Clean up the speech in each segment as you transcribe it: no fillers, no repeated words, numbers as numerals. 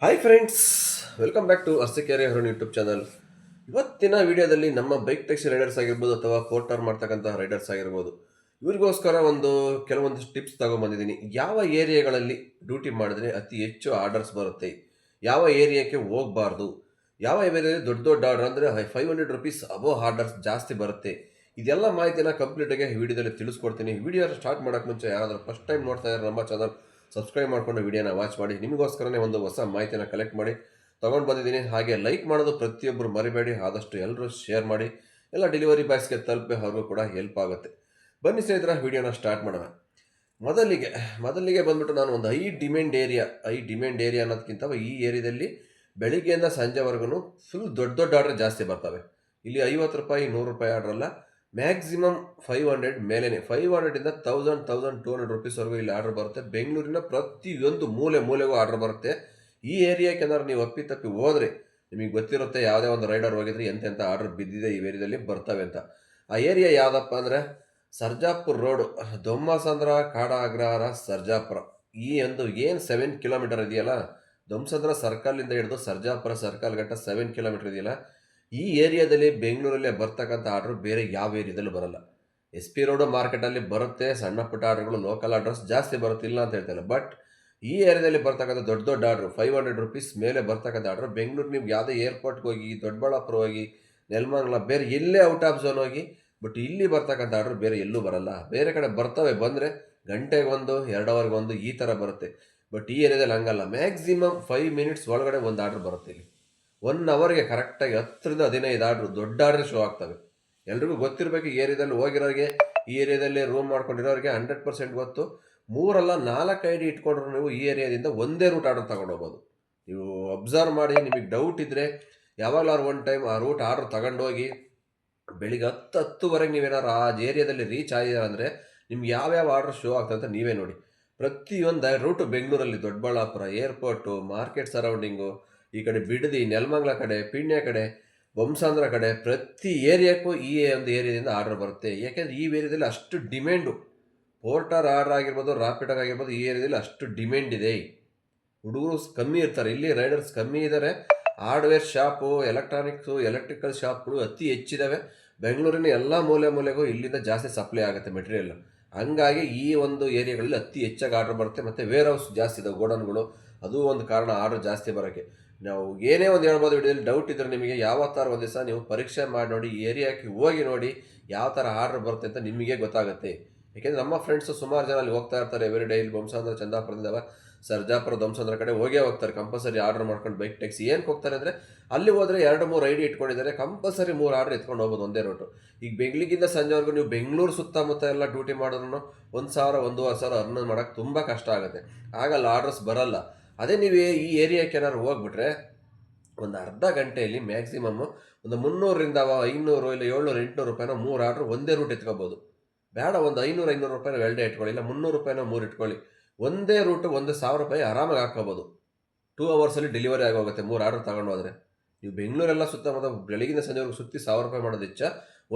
Hi friends, welcome back to Arsikere ಹರಣ YouTube channel. ಇವತ್ತಿನ ವಿಡಿಯೋದಲ್ಲಿ ನಮ್ಮ ಬೈಕ್ ಟ್ಯಾಕ್ಸಿ ರೈಡರ್ಸ್ ಆಗಿರ್ಬೋದು ಅಥವಾ ಫೋರ್ ಮಾಡ್ತಕ್ಕಂಥ ರೈಡರ್ಸ್ ಆಗಿರ್ಬೋದು, ಇವರಿಗೋಸ್ಕರ ಕೆಲವೊಂದು ಟಿಪ್ಸ್ ತಗೊಂಡ್ಬಂದಿದ್ದೀನಿ. ಯಾವ ಏರಿಯಾಗಳಲ್ಲಿ ಡ್ಯೂಟಿ ಮಾಡಿದ್ರೆ ಅತಿ ಹೆಚ್ಚು ಆರ್ಡರ್ಸ್ ಬರುತ್ತೆ, ಯಾವ ಏರಿಯಾಕ್ಕೆ ಹೋಗಬಾರ್ದು, ಯಾವ ಏರಿಯಾದಲ್ಲಿ ದೊಡ್ಡ ದೊಡ್ಡ ಆರ್ಡರ್ ಅಂದರೆ 500 ರೂಪೀಸ್ ಅಬೋ ಆರ್ಡರ್ಸ್ ಜಾಸ್ತಿ ಬರುತ್ತೆ, ಇದೆಲ್ಲ ಮಾಹಿತಿನ ಕಂಪ್ಲೀಟಾಗಿ ಈ ವಿಡಿಯೋದಲ್ಲಿ ತಿಳಿಸ್ಕೊಡ್ತೀನಿ. ವಿಡಿಯೋ ಸ್ಟಾರ್ಟ್ ಮಾಡೋಕ್ಕೆ ಮುಂಚೆ ಯಾರಾದರೂ ಫಸ್ಟ್ ಟೈಮ್ ನೋಡ್ತಾ ಇದ್ದಾರೆ ನಮ್ಮ ಚಾನಲ್, ಸಬ್ಸ್ಕ್ರೈಬ್ ಮಾಡಿಕೊಂಡು ವಿಡಿಯೋನ ವಾಚ್ ಮಾಡಿ. ನಿಮಗೋಸ್ಕರನೇ ಒಂದು ಹೊಸ ಮಾಹಿತಿನ ಕಲೆಕ್ಟ್ ಮಾಡಿ ತೊಗೊಂಡು ಬಂದಿದ್ದೀನಿ. ಹಾಗೆ ಲೈಕ್ ಮಾಡೋದು ಪ್ರತಿಯೊಬ್ಬರು ಮರಿಬೇಡಿ, ಆದಷ್ಟು ಎಲ್ಲರೂ ಶೇರ್ ಮಾಡಿ. ಎಲ್ಲ ಡೆಲಿವರಿ ಬಾಯ್ಸ್ಗೆ ತಲುಪಿ ಅವ್ರಿಗೂ ಕೂಡ ಹೆಲ್ಪ್ ಆಗುತ್ತೆ. ಬನ್ನಿ ಸ್ನೇಹಿತರ, ವಿಡಿಯೋನ ಸ್ಟಾರ್ಟ್ ಮಾಡೋಣ. ಮೊದಲಿಗೆ ಬಂದ್ಬಿಟ್ಟು ನಾನು ಒಂದು ಐ ಡಿಮ್ಯಾಂಡ್ ಏರಿಯಾ ಅನ್ನೋದಕ್ಕಿಂತ ಈ ಏರಿಯಾದಲ್ಲಿ ಬೆಳಿಗ್ಗೆಯಿಂದ ಸಂಜೆವರೆಗೂ ಫುಲ್ ದೊಡ್ಡ ದೊಡ್ಡ ಆರ್ಡರ್ ಜಾಸ್ತಿ ಬರ್ತವೆ. ಇಲ್ಲಿ 50 ರೂಪಾಯಿ 100 ರೂಪಾಯಿ ಆರ್ಡ್ರ್ ಅಲ್ಲ, ಮ್ಯಾಕ್ಸಿಮಮ್ 500 ಮೇಲೇ, 500ಇಂದ 1200 ರೂಪೀಸ್ವರೆಗೂ ಇಲ್ಲಿ ಆರ್ಡರ್ ಬರುತ್ತೆ. ಬೆಂಗಳೂರಿನ ಪ್ರತಿಯೊಂದು ಮೂಲೆಗೂ ಆರ್ಡರ್ ಬರುತ್ತೆ. ಈ ಏರಿಯಾಕ್ಕೆ ಏನಾದ್ರು ನೀವು ಅಪ್ಪಿತಪ್ಪಿ ಹೋದರೆ ನಿಮಗೆ ಗೊತ್ತಿರುತ್ತೆ ಯಾವುದೇ ಒಂದು ರೈಡರ್ ಹೋಗಿದ್ರೆ ಎಂತೆಂಥ ಆರ್ಡರ್ ಬಿದ್ದಿದೆ ಈ ಏರಿಯಾದಲ್ಲಿ ಬರ್ತವೆ ಅಂತ. ಆ ಏರಿಯಾ ಯಾವುದಪ್ಪ ಅಂದರೆ ಸರ್ಜಾಪುರ ರೋಡು, ದೊಮ್ಮಸಂದ್ರ, ಕಾಡ ಅಗ್ರಹಾರ, ಸರ್ಜಾಪುರ. ಈ ಒಂದು ಏನು 7 ಕಿಲೋಮೀಟರ್ ಇದೆಯಲ್ಲ, ದೊಮ್ಮಸಂದ್ರ ಸರ್ಕಲಿಂದ ಹಿಡಿದು ಸರ್ಜಾಪುರ ಸರ್ಕಲ್ ಗಂಟ 7 ಕಿಲೋಮೀಟರ್ ಇದೆಯಲ್ಲ, ಈ ಏರಿಯಾದಲ್ಲಿ ಬೆಂಗಳೂರಲ್ಲೇ ಬರ್ತಕ್ಕಂಥ ಆರ್ಡ್ರು ಬೇರೆ ಯಾವ ಏರಿಯಾದಲ್ಲೂ ಬರಲ್ಲ. SP ರೋಡು ಮಾರ್ಕೆಟಲ್ಲಿ ಬರುತ್ತೆ, ಸಣ್ಣ ಪುಟ್ಟ ಆರ್ಡ್ರುಗಳು, ಲೋಕಲ್ ಆರ್ಡರ್ಸ್ ಜಾಸ್ತಿ ಬರುತ್ತೆ, ಇಲ್ಲ ಅಂತ ಹೇಳ್ತಾಯಿಲ್ಲ. ಬಟ್ ಈ ಏರಿಯಾದಲ್ಲಿ ಬರ್ತಕ್ಕಂಥ ದೊಡ್ಡ ದೊಡ್ಡ ಆರ್ಡ್ರು 500 ರೂಪೀಸ್ ಮೇಲೆ ಬರ್ತಕ್ಕಂಥ ಆರ್ಡ್ರು ಬೆಂಗಳೂರು, ನೀವು ಯಾವುದೇ ಏರ್ಪೋರ್ಟ್ಗೆ ಹೋಗಿ, ದೊಡ್ಡಬಳ್ಳಾಪುರ ಹೋಗಿ, ನೆಲಮಂಗಲ, ಬೇರೆ ಎಲ್ಲೇ ಔಟ್ ಆಫ್ ಝೋನ್ ಹೋಗಿ, ಬಟ್ ಇಲ್ಲಿ ಬರ್ತಕ್ಕಂಥ ಆರ್ಡ್ರು ಬೇರೆ ಎಲ್ಲೂ ಬರಲ್ಲ. ಬೇರೆ ಕಡೆ ಬರ್ತವೆ, ಬಂದರೆ ಗಂಟೆಗೆ ಒಂದು 2 ಅವರ್ಗೆ ಒಂದು ಈ ಥರ ಬರುತ್ತೆ. ಬಟ್ ಈ ಏರಿಯಾದಲ್ಲಿ ಹಂಗಲ್ಲ, ಮ್ಯಾಕ್ಸಿಮಮ್ 5 ಮಿನಿಟ್ಸ್ ಒಳಗಡೆ ಒಂದು ಆರ್ಡ್ರ್ ಬರುತ್ತೆ. ಇಲ್ಲಿ 1 ಅವರ್ಗೆ ಕರೆಕ್ಟಾಗಿ 10ರಿಂದ 15 ಆರ್ಡ್ರು, ದೊಡ್ಡ ಆರ್ಡ್ರ್ ಶೋ ಆಗ್ತವೆ. ಎಲ್ರಿಗೂ ಗೊತ್ತಿರಬೇಕು, ಈ ಏರಿಯಾದಲ್ಲಿ ಹೋಗಿರೋರಿಗೆ, ಈ ಏರಿಯಾದಲ್ಲಿ ರೂಮ್ ಮಾಡ್ಕೊಂಡಿರೋರಿಗೆ 100% ಗೊತ್ತು. 3 ಅಲ್ಲ 4 ID ಇಟ್ಕೊಂಡ್ರು ನೀವು ಈ ಏರಿಯಾದಿಂದ ಒಂದೇ ರೂಟ್ ಆರ್ಡರ್ ತಗೊಂಡು ಹೋಗ್ಬೋದು. ನೀವು ಅಬ್ಸರ್ವ್ ಮಾಡಿ, ನಿಮಗೆ ಡೌಟ್ ಇದ್ದರೆ ಯಾವಾಗಲಾದ್ರು ಒನ್ ಟೈಮ್ ಆ ರೂಟ್ ಆರ್ಡರ್ ತಗೊಂಡೋಗಿ ಬೆಳಿಗ್ಗೆ 10-10:30 ನೀವೇನಾರು ಆ ಏರಿಯಾದಲ್ಲಿ ರೀಚ್ ಆಗಿದ್ದಾರೆ ಅಂದರೆ ನಿಮ್ಗೆ ಯಾವ್ಯಾವ ಆರ್ಡರ್ ಶೋ ಆಗ್ತದೆ ಅಂತ ನೀವೇ ನೋಡಿ. ಪ್ರತಿಯೊಂದು ರೂಟು ಬೆಂಗಳೂರಲ್ಲಿ ದೊಡ್ಡಬಳ್ಳಾಪುರ ಏರ್ಪೋರ್ಟು, ಮಾರ್ಕೆಟ್ ಸರೌಂಡಿಂಗು, ಈ ಕಡೆ ಬಿಡದಿ, ನೆಲಮಂಗಲ ಕಡೆ, ಪಿಣ್ಯ ಕಡೆ, ಬೊಮ್ಮಸಂದ್ರ ಕಡೆ, ಪ್ರತಿ ಏರಿಯಾಕ್ಕೂ ಈ ಒಂದು ಏರಿಯಾದಿಂದ ಆರ್ಡರ್ ಬರುತ್ತೆ. ಯಾಕೆಂದರೆ ಈ ಏರಿಯಾದಲ್ಲಿ ಅಷ್ಟು ಡಿಮ್ಯಾಂಡು, ಪೋರ್ಟರ್ ಆರ್ಡರ್ ಆಗಿರ್ಬೋದು, ರಾಪಿಡರ್ ಆಗಿರ್ಬೋದು, ಈ ಏರಿಯಾದಲ್ಲಿ ಅಷ್ಟು ಡಿಮ್ಯಾಂಡ್ ಇದೆ. ಹುಡುಗರು ಕಮ್ಮಿ ಇರ್ತಾರೆ, ಇಲ್ಲಿ ರೈಡರ್ಸ್ ಕಮ್ಮಿ ಇದ್ದಾರೆ. ಹಾರ್ಡ್ವೇರ್ ಶಾಪು, ಎಲೆಕ್ಟ್ರಿಕಲ್ ಶಾಪ್ಗಳು ಅತಿ ಹೆಚ್ಚಿದ್ದಾವೆ. ಬೆಂಗಳೂರಿನ ಎಲ್ಲ ಮೂಲೆಗೂ ಇಲ್ಲಿಂದ ಜಾಸ್ತಿ ಸಪ್ಲೈ ಆಗುತ್ತೆ ಮೆಟೀರಿಯಲ್. ಹಂಗಾಗಿ ಈ ಒಂದು ಏರಿಯಾಗಳಲ್ಲಿ ಅತಿ ಹೆಚ್ಚಾಗಿ ಆರ್ಡರ್ ಬರುತ್ತೆ. ಮತ್ತು ವೇರ್ ಹೌಸ್ ಜಾಸ್ತಿ ಇದಾವೆ, ಗೋಡನ್ಗಳು, ಅದು ಒಂದು ಕಾರಣ ಆರ್ಡರ್ ಜಾಸ್ತಿ ಬರೋಕ್ಕೆ. ನಾವು ಏನೇ ಒಂದು ಹೇಳ್ಬೋದು, ವಿಡಿಯೋದಲ್ಲಿ ಡೌಟ್ ಇದ್ದರೆ ನಿಮಗೆ ಯಾವತ್ತಾರು ಒಂದು ದಿವಸ ನೀವು ಪರೀಕ್ಷೆ ಮಾಡಿ ನೋಡಿ, ಈ ಏರಿಯಾಕ್ಕೆ ಹೋಗಿ ನೋಡಿ ಯಾವ ಥರ ಆರ್ಡರ್ ಬರುತ್ತೆ ಅಂತ ನಿಮಗೆ ಗೊತ್ತಾಗುತ್ತೆ. ಯಾಕೆಂದರೆ ನಮ್ಮ ಫ್ರೆಂಡ್ಸು ಸುಮಾರು ಜನ ಅಲ್ಲಿ ಹೋಗ್ತಾ ಇರ್ತಾರೆ ಎವ್ರಿ ಡೇ. ಇಲ್ಲಿ ಬೊಮ್ಮಸಂದ್ರ, ಚಂದಾಪುರದಿಂದ ಸರ್ಜಾಪುರ, ದೊಮ್ಮಸಂದ್ರ ಕಡೆ ಹೋಗ್ತಾರೆ ಕಂಪಲ್ಸರಿ ಆರ್ಡರ್ ಮಾಡ್ಕೊಂಡು. ಬೈಕ್ ಟ್ಯಾಕ್ಸಿ ಏನಕ್ಕೆ ಹೋಗ್ತಾರೆ ಅಂದರೆ ಅಲ್ಲಿ ಹೋದರೆ 2-3 ID ಇಟ್ಕೊಂಡಿದ್ದಾರೆ, ಕಂಪಲ್ಸರಿ 3 ಆರ್ಡರ್ ಎತ್ಕೊಂಡು ಹೋಗ್ಬೋದು ಒಂದೇ ರೂಟು. ಈಗ ಬೆಂಗಳೂರಿಗಿಂತ ಸಂಜೆವರೆಗೂ ನೀವು ಬೆಂಗಳೂರು ಸುತ್ತಮುತ್ತ ಎಲ್ಲ ಡ್ಯೂಟಿ ಮಾಡಿದ್ರು 1,000 1,500 ಅರ್ನ್ ಮಾಡೋಕ್ಕೆ ತುಂಬ ಕಷ್ಟ ಆಗುತ್ತೆ. ಆಗಲ್ಲ, ಆರ್ಡರ್ಸ್ ಬರಲ್ಲ. ಅದೇ ನೀವು ಈ ಏರಿಯಾಕ್ಕೆ ಏನಾದ್ರು ಹೋಗ್ಬಿಟ್ರೆ ಒಂದು ಅರ್ಧ ಗಂಟೆಯಲ್ಲಿ ಮ್ಯಾಕ್ಸಿಮಮ್ಮು ಒಂದು 300ರಿಂದ 500 ಇಲ್ಲ 700-800 ರೂಪಾಯಿನ 3 ಆರ್ಡ್ರು ಒಂದೇ ರೂಟ್ ಎತ್ಕೋಬೋದು. ಬೇಡ, ಒಂದು 500-500 ರೂಪಾಯಿನ 2 ಡೇ ಇಟ್ಕೊಳ್ಳಿ, ಇಲ್ಲ 300 ರೂಪಾಯಿನ 3 ಇಟ್ಕೊಳ್ಳಿ. ಒಂದೇ ರೂಟು 1,000 ರೂಪಾಯಿ ಆರಾಮಾಗಿ ಹಾಕ್ಕೋಬೋದು. 2 ಅವರ್ಸಲ್ಲಿ ಡೆಲಿವರಿ ಆಗೋಗುತ್ತೆ 3 ಆರ್ಡರ್ ತಗೊಂಡು ಹೋದರೆ. ನೀವು ಬೆಂಗಳೂರೆಲ್ಲ ಸುತ್ತಮುತ್ತ ಬೆಳಗಿನ ಸಂಜೆವರೆಗೂ ಸುತ್ತಿ 1,000 ರೂಪಾಯಿ ಮಾಡೋದು ಹೆಚ್ಚ,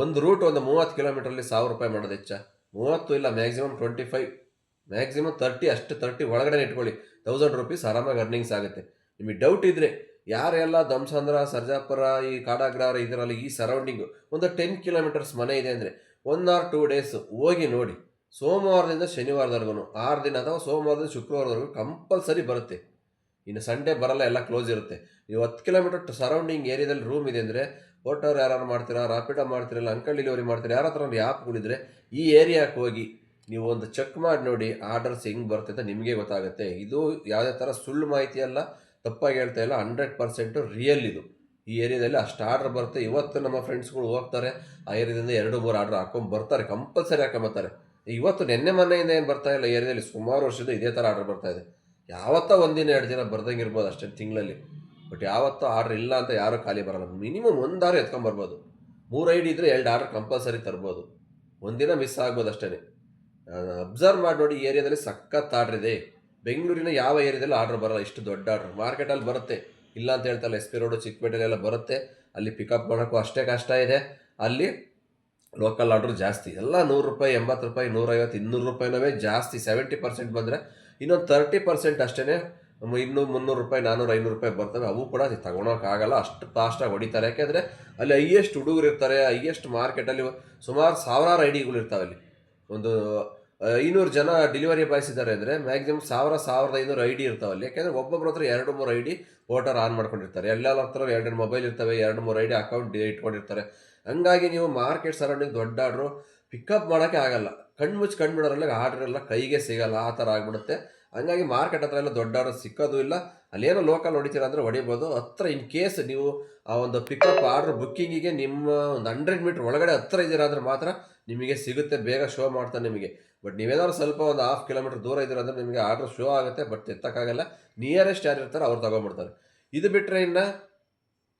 ಒಂದು ರೂಟ್ ಒಂದು 30 ಕಿಲೋಮೀಟ್ರಲ್ಲಿ 1,000 ರೂಪಾಯಿ ಮಾಡೋದು ಹೆಚ್ಚ. 30 ಇಲ್ಲ ಮ್ಯಾಕ್ಸಿಮಮ್ 25, ಮ್ಯಾಕ್ಸಿಮಮ್ 30, ಅಷ್ಟು 30 ಒಳಗಡೆ ಇಟ್ಕೊಳ್ಳಿ. 1,000 ರೂಪೀಸ್ ಆರಾಮಾಗಿ ಅರ್ನಿಂಗ್ಸ್ ಆಗುತ್ತೆ. ನಿಮಗೆ ಡೌಟ್ ಇದ್ದರೆ ಯಾರೆಲ್ಲ ದೊಮ್ಮಸಂದ್ರ, ಸರ್ಜಾಪುರ, ಈ ಕಾಡಾಗ್ರಹಾರ ಇದರಲ್ಲಿ ಈ ಸರೌಂಡಿಂಗು ಒಂದು 10 ಕಿಲೋಮೀಟರ್ಸ್ ಮನೆ ಇದೆ ಅಂದರೆ 1 or 2 ಡೇಸ್ ಹೋಗಿ ನೋಡಿ. ಸೋಮವಾರದಿಂದ ಶನಿವಾರದವರೆಗೂ 6 ದಿನ, ಅಥವಾ ಸೋಮವಾರದಿಂದ ಶುಕ್ರವಾರದವರೆಗೂ ಕಂಪಲ್ಸರಿ ಬರುತ್ತೆ. ಇನ್ನು ಸಂಡೇ ಬರಲ್ಲ, ಎಲ್ಲ ಕ್ಲೋಸ್ ಇರುತ್ತೆ. ನೀವು 10 ಕಿಲೋಮೀಟರ್ ಸರೌಂಡಿಂಗ್ ಏರಿಯಾದಲ್ಲಿ ರೂಮ್ ಇದೆ ಅಂದರೆ ಹೋಟೆಲ್ ಯಾರು ಮಾಡ್ತೀರಾ, ರಾಪಿಡೋ ಮಾಡ್ತೀರಲ್ಲ, ಅಂಕಲ್ ಡೆಲಿವರಿ ಮಾಡ್ತೀರಾ, ಯಾರ ಹತ್ರ ಒಂದು ಆ್ಯಪ್ಗಳಿದ್ರೆ ಈ ಏರಿಯಾಕ್ಕೆ ಹೋಗಿ ನೀವು ಒಂದು ಚೆಕ್ ಮಾಡಿ ನೋಡಿ ಆರ್ಡರ್ಸ್ ಹೆಂಗೆ ಬರುತ್ತೆ ಅಂತ ನಿಮಗೆ ಗೊತ್ತಾಗುತ್ತೆ. ಇದು ಯಾವುದೇ ಥರ ಸುಳ್ಳು ಮಾಹಿತಿ ಅಲ್ಲ, ತಪ್ಪಾಗಿ ಹೇಳ್ತಾ ಇಲ್ಲ, 100% ರಿಯಲ್ ಇದು. ಈ ಏರಿಯಾದಲ್ಲಿ ಅಷ್ಟು ಆರ್ಡ್ರ್ ಬರುತ್ತೆ. ಇವತ್ತು ನಮ್ಮ ಫ್ರೆಂಡ್ಸ್ಗಳು ಹೋಗ್ತಾರೆ, ಆ ಏರಿಯಾದಿಂದ 2-3 ಆರ್ಡ್ರ್ ಬರ್ತಾರೆ, ಕಂಪಲ್ಸರಿ ಹಾಕೊಂಬರ್ತಾರೆ. ಇವತ್ತು ನೆನ್ನೆ ಮೊನ್ನೆಯಿಂದ ಏನು ಬರ್ತಾ ಇಲ್ಲ, ಏರಿಯಾದಲ್ಲಿ ಸುಮಾರು ವರ್ಷದ ಇದೇ ಥರ ಆರ್ಡರ್ ಬರ್ತಾ ಇದೆ. ಯಾವತ್ತೋ 1 ದಿನ 2 ದಿನ ಬರ್ದಂಗೆ ಇರ್ಬೋದು ಅಷ್ಟೇ ತಿಂಗಳಲ್ಲಿ. ಬಟ್ ಯಾವತ್ತೋ ಆರ್ಡ್ರ್ ಇಲ್ಲ ಅಂತ ಯಾರೂ ಖಾಲಿ ಬರಲ್ಲ. Minimum 1 order ಎತ್ಕೊಂಬರ್ಬೋದು. 3 ID ಇದ್ದರೆ 2 ಆರ್ಡ್ರ್ ಕಂಪಲ್ಸರಿ ತರ್ಬೋದು. ಒಂದಿನ ಮಿಸ್ ಆಗ್ಬೋದು ಅಷ್ಟೇ. ಅಬ್ಸರ್ವ್ ಮಾಡಿ ನೋಡಿ, ಈ ಏರಿಯಾದಲ್ಲಿ ಸಖತ್ ಆರ್ಡ್ರ್ ಇದೆ. ಬೆಂಗಳೂರಿನ ಯಾವ ಏರಿಯಾದಲ್ಲಿ ಆರ್ಡ್ರ್ ಬರೋಲ್ಲ, ಇಷ್ಟು ದೊಡ್ಡ ಆರ್ಡ್ರ್. ಮಾರ್ಕೆಟಲ್ಲಿ ಬರುತ್ತೆ, ಇಲ್ಲ ಅಂತ ಹೇಳ್ತಾರಲ್ಲ, SP ರೋಡು, ಚಿಕ್ಕಪೇಟೆಲೆಲ್ಲ ಬರುತ್ತೆ. ಅಲ್ಲಿ ಪಿಕಪ್ ಮಾಡೋಕ್ಕೂ ಅಷ್ಟೇ ಕಷ್ಟ ಇದೆ. ಅಲ್ಲಿ ಲೋಕಲ್ ಆರ್ಡ್ರ್ ಜಾಸ್ತಿ, ಎಲ್ಲ 100 ರೂಪಾಯಿ, 80 ರೂಪಾಯಿ, 150, 200 ರೂಪಾಯಿನವೇ ಜಾಸ್ತಿ. 70% ಬಂದರೆ ಇನ್ನೊಂದು 30% ಅಷ್ಟೇ ಇನ್ನೂ ₹300 ₹400 ₹500 ಬರ್ತವೆ. ಅವು ಕೂಡ ತಗೊಳೋಕ್ಕಾಗಲ್ಲ, ಅಷ್ಟು ಫಾಸ್ಟಾಗಿ ಹೊಡಿತಾರೆ. ಯಾಕೆಂದರೆ ಅಲ್ಲಿ ಹೈಯೆಸ್ಟ್ ಹುಡುಗರು ಇರ್ತಾರೆ, ಹೈಯೆಸ್ಟ್ ಮಾರ್ಕೆಟಲ್ಲಿ ಸುಮಾರು ಸಾವಿರಾರು ಐಡಿಗಳು ಇರ್ತಾವೆ. ಅಲ್ಲಿ ಒಂದು 500 ಜನ ಡೆಲಿವರಿ ಬಾಯ್ಸ್ ಇದ್ದಾರೆ ಅಂದರೆ ಮ್ಯಾಕ್ಸಿಮಮ್ 1500 ಐ ಡಿ ಇರ್ತಾವೆ ಅಲ್ಲಿ. ಯಾಕೆಂದರೆ ಒಬ್ಬೊಬ್ಬರ ಹತ್ರ 2-3 ಐ ಡಿ ವೋಟರ್ ಆನ್ ಮಾಡ್ಕೊಂಡಿರ್ತಾರೆ. ಎಲ್ಲರ ಹತ್ರ 2 ಮೊಬೈಲ್ ಇರ್ತವೆ, 2-3 ಐ ಡಿ ಅಕೌಂಟ್ ಇಟ್ಕೊಂಡಿರ್ತಾರೆ. ಹಂಗಾಗಿ ನೀವು ಮಾರ್ಕೆಟ್ ಸರೌಂಡಿಂಗ್ ದೊಡ್ಡ ಆರ್ಡ್ರು ಪಿಕಪ್ ಮಾಡೋಕ್ಕೆ ಆಗಲ್ಲ. ಕಣ್ಬಿಡೋದ್ರಲ್ಲಿ ಆರ್ಡ್ರ್ ಎಲ್ಲ ಕೈಗೆ ಸಿಗಲ್ಲ, ಆ ಥರ ಆಗ್ಬಿಡುತ್ತೆ. ಹಂಗಾಗಿ ಮಾರ್ಕೆಟ್ ಹತ್ರ ಎಲ್ಲ ದೊಡ್ಡ ಆರ್ಡರ್ ಸಿಕ್ಕೋದು ಇಲ್ಲ. ಅಲ್ಲೇನೋ ಲೋಕಲ್ ಹೊಡಿತೀರ ಅಂದರೆ ಹೊಡಿಬೋದು. ಹತ್ರ ಇನ್ ಕೇಸ್ ನೀವು ಆ ಒಂದು ಪಿಕಪ್ ಆರ್ಡ್ರ್ ಬುಕ್ಕಿಂಗಿಗೆ ನಿಮ್ಮ ಒಂದು 100 ಮೀಟ್ರ್ ಒಳಗಡೆ ಹತ್ರ ಇದ್ದೀರಾ ಅಂದರೆ ಮಾತ್ರ ನಿಮಗೆ ಸಿಗುತ್ತೆ, ಬೇಗ ಶೋ ಮಾಡ್ತಾನೆ ನಿಮಗೆ. ಬಟ್ ನೀವೇನಾದ್ರು ಸ್ವಲ್ಪ ಒಂದು 1/2 ಕಿಲೋಮೀಟ್ರ್ ದೂರ ಇದ್ದೀರ ಅಂದರೆ ನಿಮಗೆ ಆರ್ಡ್ರ್ ಶೋ ಆಗುತ್ತೆ, ಬಟ್ ಎತ್ತಕ್ಕಾಗಲ್ಲ. ನಿಯರೆಸ್ಟ್ ಯಾರು ಇರ್ತಾರೆ ಅವ್ರು ತೊಗೊಂಬಿಡ್ತಾರೆ. ಇದು ಬಿಟ್ಟರೆ ಇನ್ನು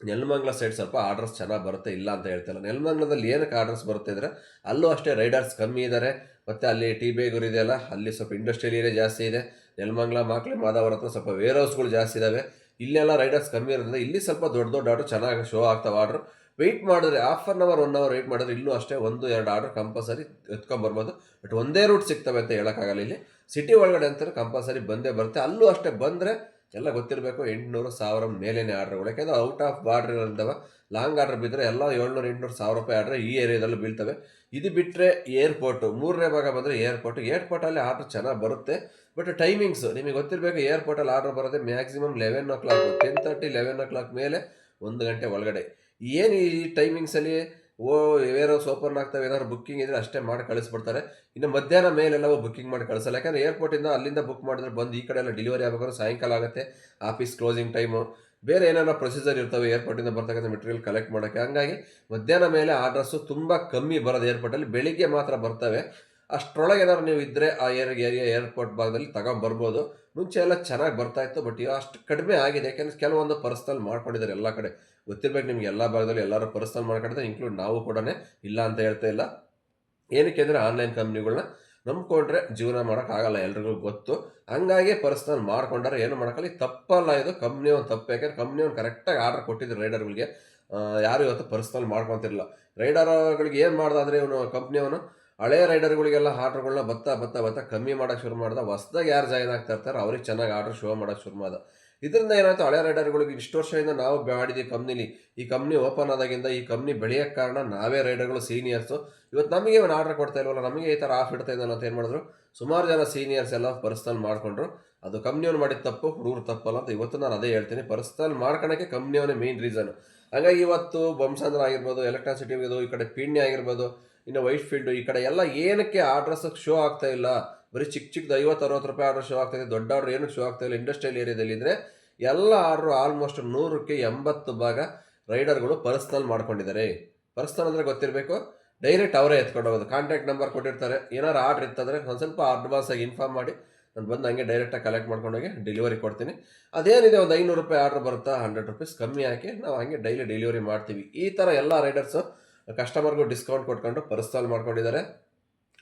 ನೆಲಮಂಗಲ ಸೈಡ್ ಸ್ವಲ್ಪ ಆರ್ಡರ್ಸ್ ಚೆನ್ನಾಗಿ ಬರುತ್ತೆ, ಇಲ್ಲ ಅಂತ ಹೇಳ್ತಿಲ್ಲ. ನೆಲಮಂಗಲದಲ್ಲಿ ಏನಕ್ಕೆ ಆರ್ಡರ್ಸ್ ಬರುತ್ತೆ ಅಂದರೆ ಅಲ್ಲೂ ಅಷ್ಟೇ ರೈಡರ್ಸ್ ಕಮ್ಮಿ ಇದ್ದಾರೆ. ಮತ್ತು ಅಲ್ಲಿ ಟಿ ಬೇಗೂರು ಇದೆಯಲ್ಲ, ಅಲ್ಲಿ ಸ್ವಲ್ಪ ಇಂಡಸ್ಟ್ರಿಯಲ್ ಏರಿಯಾ ಜಾಸ್ತಿ ಇದೆ. ನೆಲಮಂಗಲ ಮಾದವರ ಹತ್ರ ಸ್ವಲ್ಪ ವೇರ್ ಹೌಸ್ಗಳು ಜಾಸ್ತಿ ಇದ್ದಾವೆ. ಇಲ್ಲೆಲ್ಲ ರೈಡರ್ಸ್ ಕಮ್ಮಿ ಇರೋದ್ರಿಂದ ಇಲ್ಲಿ ಸ್ವಲ್ಪ ದೊಡ್ಡ ದೊಡ್ಡ ಆರ್ಡ್ರ್ ಚೆನ್ನಾಗಿ ಶೋ ಆಗ್ತಾವೆ. ಆರ್ಡ್ರ್ ವೆಯ್ಟ್ ಮಾಡಿದ್ರೆ half an hour 1 hour wait ಮಾಡಿದ್ರೆ ಇಲ್ಲೂ ಅಷ್ಟೇ 1-2 ಆರ್ಡ್ರ್ ಕಂಪಲ್ಸರಿ ಎತ್ಕೊಂಬರ್ಬೋದು. ಬಟ್ ಒಂದೇ ರೂಟ್ ಸಿಗ್ತವೆ ಅಂತ ಹೇಳೋಕ್ಕಾಗಲ್ಲ. ಇಲ್ಲಿ ಸಿಟಿ ಒಳಗಡೆ ಅಂತಾರೆ ಕಂಪಲ್ಸರಿ ಬಂದೇ ಬರುತ್ತೆ. ಅಲ್ಲೂ ಅಷ್ಟೇ ಬಂದರೆ ಎಲ್ಲ ಗೊತ್ತಿರಬೇಕು 800-1000 ಮೇಲೇನೆ ಆರ್ಡ್ರ್ಗಳು. ಯಾಕೆಂದರೆ ಔಟ್ ಆಫ್ ಬಾರ್ಡ್ರ್ ಇರೋದವ ಲಾಂಗ್ ಆರ್ಡ್ರ್ ಬಿದ್ದರೆ ಎಲ್ಲ 700-800-1000 ಆರ್ಡ್ರ್ ಈ ಏರಿಯಾದಲ್ಲಿ ಬೀಳ್ತವೆ. ಇದು ಬಿಟ್ಟರೆ ಏರ್ಪೋರ್ಟು 3ನೇ ಭಾಗ ಬಂದರೆ ಏರ್ಪೋರ್ಟಲ್ಲಿ ಆರ್ಡ್ರ್ ಚೆನ್ನಾಗಿ ಬರುತ್ತೆ. ಬಟ್ ಟೈಮಿಂಗ್ಸ್ ನಿಮಗೆ ಗೊತ್ತಿರಬೇಕು. ಏರ್ಪೋರ್ಟಲ್ಲಿ ಆರ್ಡ್ರ್ ಬರೋದೇ ಮ್ಯಾಕ್ಸಿಮಮ್ 11 o'clock, 10:30, 11 o'clock ಮೇಲೆ 1 ಗಂಟೆ ಒಳಗಡೆ. ಏನು ಈ ಟೈಮಿಂಗ್ಸಲ್ಲಿ ವೇರ್ ಹೌಸ್ ಓಪನ್ ಆಗ್ತವೆ, ಏನಾದ್ರು ಬುಕ್ಕಿಂಗ್ ಇದ್ದರೆ ಅಷ್ಟೇ ಮಾಡಿ ಕಳಿಸ್ಬಿಡ್ತಾರೆ. ಇನ್ನು ಮಧ್ಯಾಹ್ನ ಮೇಲೆಲ್ಲವೂ ಬುಕ್ಕಿಂಗ್ ಮಾಡಿ ಕಳಿಸಲ್ಲ. ಯಾಕಂದರೆ ಏರ್ಪೋರ್ಟಿಂದ ಅಲ್ಲಿಂದ ಬುಕ್ ಮಾಡಿದ್ರೆ ಬಂದು ಈ ಕಡೆ ಎಲ್ಲ ಡೆಲಿವರಿ ಆಗಬೇಕಾದ್ರೆ ಸಾಯಂಕಾಲ ಆಗುತ್ತೆ, ಆಫೀಸ್ ಕ್ಲೋಸಿಂಗ್ ಟೈಮು, ಬೇರೆ ಏನೇನೋ ಪ್ರೊಸೀಜರ್ ಇರ್ತವೆ ಏರ್ಪೋರ್ಟಿಂದ ಬರ್ತಕ್ಕಂಥ ಮೆಟೀರಿಯಲ್ ಕಲೆಕ್ಟ್ ಮಾಡೋಕ್ಕೆ. ಹಂಗಾಗಿ ಮಧ್ಯಾಹ್ನ ಮೇಲೆ ಆರ್ಡರ್ಸು ತುಂಬ ಕಮ್ಮಿ ಬರೋದು ಏರ್ಪೋರ್ಟಲ್ಲಿ, ಬೆಳಿಗ್ಗೆ ಮಾತ್ರ ಬರ್ತವೆ. ಅಷ್ಟರೊಳಗೆ ಏನಾದ್ರು ನೀವು ಇದ್ದರೆ ಆ ಏರಿಯಾ ಏರ್ಪೋರ್ಟ್ ಭಾಗದಲ್ಲಿ ತಗೊಂಬರ್ಬೋದು. ಮುಂಚೆ ಎಲ್ಲ ಚೆನ್ನಾಗಿ ಬರ್ತಾಯಿತ್ತು, ಬಟ್ ಈಗ ಅಷ್ಟು ಕಡಿಮೆ ಆಗಿದೆ. ಯಾಕೆಂದರೆ ಕೆಲವೊಂದು ಪರ್ಸ್ನಲ್ ಮಾಡ್ಕೊಂಡಿದ್ದಾರೆ ಎಲ್ಲ ಕಡೆ. ಗೊತ್ತಿರ್ಬೇಕು ನಿಮ್ಗೆ, ಎಲ್ಲ ಭಾಗದಲ್ಲಿ ಎಲ್ಲರೂ ಪರ್ಸ್ನಲ್ ಮಾಡ್ಕೊಂಡಿದ್ದಾರೆ, ಇನ್ಕ್ಲೂಡ್ ನಾವು ಕೂಡ ಇಲ್ಲ ಅಂತ ಹೇಳ್ತಾ ಇಲ್ಲ. ಏನಕ್ಕೆ ಅಂದರೆ ಆನ್ಲೈನ್ ಕಂಪ್ನಿಗಳನ್ನ ನಂಬ್ಕೊಂಡ್ರೆ ಜೀವನ ಮಾಡೋಕ್ಕಾಗಲ್ಲ, ಎಲ್ರಿಗೂ ಗೊತ್ತು. ಹಂಗಾಗಿ ಪರ್ಸ್ನಲ್ ಮಾಡ್ಕೊಂಡ್ರೆ ಏನು ಮಾಡೋಕ್ಕಲ್ಲ. ತಪ್ಪಲ್ಲ, ಇದು ಕಂಪ್ನಿ ಒಂದು ತಪ್ಪು. ಯಾಕೆಂದರೆ ಕಂಪ್ನಿ ಒಂದು ಕರೆಕ್ಟಾಗಿ ಆರ್ಡರ್ ಕೊಟ್ಟಿದ್ರು ರೈಡರ್ಗಳಿಗೆ. ಯಾರು ಇವತ್ತು ಪರ್ಸ್ನಲ್ ಮಾಡ್ಕೊತಿರಲಿಲ್ಲ. ರೈಡರ್ಗಳಿಗೆ ಏನು ಮಾಡ್ದ ಅಂದರೆ ಇವನು ಕಂಪ್ನಿಯವನು ಹಳೆಯ ರೈಡರ್ಗಳಿಗೆಲ್ಲ ಆರ್ಡ್ರ್ಗಳನ್ನ ಬತ್ತಾ ಕಮ್ಮಿ ಮಾಡೋಕ್ಕೆ ಶುರು ಮಾಡ್ದ. ಹೊಸ್ದಾಗಿ ಯಾರು ಜಾಯ್ನ್ ಆಗ್ತಾ ಇರ್ತಾರೆ ಅವ್ರಿಗೆ ಚೆನ್ನಾಗಿ ಆರ್ಡ್ರ್ ಶೋ ಮಾಡೋಕ್ಕೆ ಶುರು ಮಾಡ್ದ. ಇದರಿಂದ ಏನಾಯ್ತು, ಹಳೆಯ ರೈಡರ್ಗಳಿಗೆ ಇಷ್ಟು ವರ್ಷದಿಂದ ನಾವು ಮಾಡಿದ್ದೀವಿ ಕಂಪ್ನಿಲಿ, ಈ ಕಂಪ್ನಿ ಓಪನ್ ಆದಾಗಿಂದ ಈ ಕಂಪ್ನಿ ಬೆಳೆಯೋಕ್ಕೆ ಕಾರಣ ನಾವೇ ರೈಡರ್ಗಳು, ಸೀನಿಯರ್ಸು. ಇವತ್ತು ನಮಗೆ ಒಂದು ಆರ್ಡರ್ ಕೊಡ್ತಾ ಇಲ್ವಲ್ಲ, ನಮಗೆ ಈ ಥರ ಆಫ್ ಇಡ್ತಾ ಇದ್ದಾನೆ ಅಂತ ಏನು ಮಾಡಿದ್ರು, ಸುಮಾರು ಜನ ಸೀನಿಯರ್ಸ್ ಎಲ್ಲ ಪರ್ಸ್ನಲ್ ಮಾಡಿಕೊಂಡ್ರು. ಅದು ಕಂಪ್ನಿಯವ್ನು ಮಾಡಿದ ತಪ್ಪು, ಹುಡುಗರು ತಪ್ಪಲ್ಲ ಅಂತ ಇವತ್ತು ನಾನು ಅದೇ ಹೇಳ್ತೀನಿ. ಪರ್ಸ್ನಲ್ ಮಾಡ್ಕೊಳಕ್ಕೆ ಕಂಪ್ನಿಯವನೇ ಮೇಯ್ನ್ ರೀಸನ್. ಹಾಗಾಗಿ ಇವತ್ತು ಬಂಸಂದ್ರ ಆಗಿರ್ಬೋದು, ಎಲೆಕ್ಟ್ರಾಸಿಟಿ ಆಗಿರ್ಬೋದು, ಈ ಕಡೆ ಪಿಣ್ಯ ಆಗಿರ್ಬೋದು, ಇನ್ನು ವೈಟ್ ಫೀಲ್ಡು, ಈ ಕಡೆ ಎಲ್ಲ ಏನಕ್ಕೆ ಆರ್ಡ್ರಸ್ ಶೋ ಆಗ್ತಾ ಇಲ್ಲ, ಬರೀ ಚಿಕ್ಕದು ₹50-60 ಆರ್ಡರ್ ಶೋ ಆಗ್ತಾಯಿದೆ. ದೊಡ್ಡ ಆರ್ಡ್ರ್ ಏನಕ್ಕೆ ಶೋ ಆಗ್ತಾ ಇಲ್ಲ ಇಂಡಸ್ಟ್ರಿಯಲ್ ಏರಿಯಾದಲ್ಲಿ ಇದ್ದರೆ, ಎಲ್ಲ ಆರ್ಡ್ರು ಆಲ್ಮೋಸ್ಟ್ 100ಕ್ಕೆ 80 ಭಾಗ ರೈಡರ್ಗಳು ಪರ್ಸ್ನಲ್ ಮಾಡ್ಕೊಂಡಿದ್ದಾರೆ. ಪರ್ಸ್ನಲ್ ಅಂದರೆ ಗೊತ್ತಿರಬೇಕು, ಡೈರೆಕ್ಟ್ ಅವರೇ ಎತ್ಕೊಂಡು ಹೋಗೋದು. ಕಾಂಟ್ಯಾಕ್ಟ್ ನಂಬರ್ ಕೊಟ್ಟಿರ್ತಾರೆ, ಏನಾರು ಆರ್ಡ್ರ್ ಇತ್ತಂದರೆ ಒಂದು ಸ್ವಲ್ಪ ಅಡ್ವಾನ್ಸ್ ಆಗಿ ಇನ್ಫಾರ್ಮ್ ಮಾಡಿ ನಾನು ಬಂದು ಹಂಗೆ ಡೈರೆಕ್ಟಾಗಿ ಕಲೆಕ್ಟ್ ಮಾಡ್ಕೊಂಡೋಗಿ ಡೆಲಿವರಿ ಕೊಡ್ತೀನಿ. ಅದೇನಿದೆ ಒಂದು ₹500 ಆರ್ಡ್ರ್ ಬರುತ್ತಾ, ₹100 ಕಮ್ಮಿ ಹಾಕಿ ನಾವು ಹಂಗೆ ಡೈಲಿ ಡೆಲಿವರಿ ಮಾಡ್ತೀವಿ. ಈ ಥರ ಎಲ್ಲ ರೈಡರ್ಸು ಕಸ್ಟಮರ್ಗೂ ಡಿಸ್ಕೌಂಟ್ ಕೊಟ್ಕೊಂಡು ಪರ್ಸ್ನಲ್ ಮಾಡ್ಕೊಂಡಿದ್ದಾರೆ.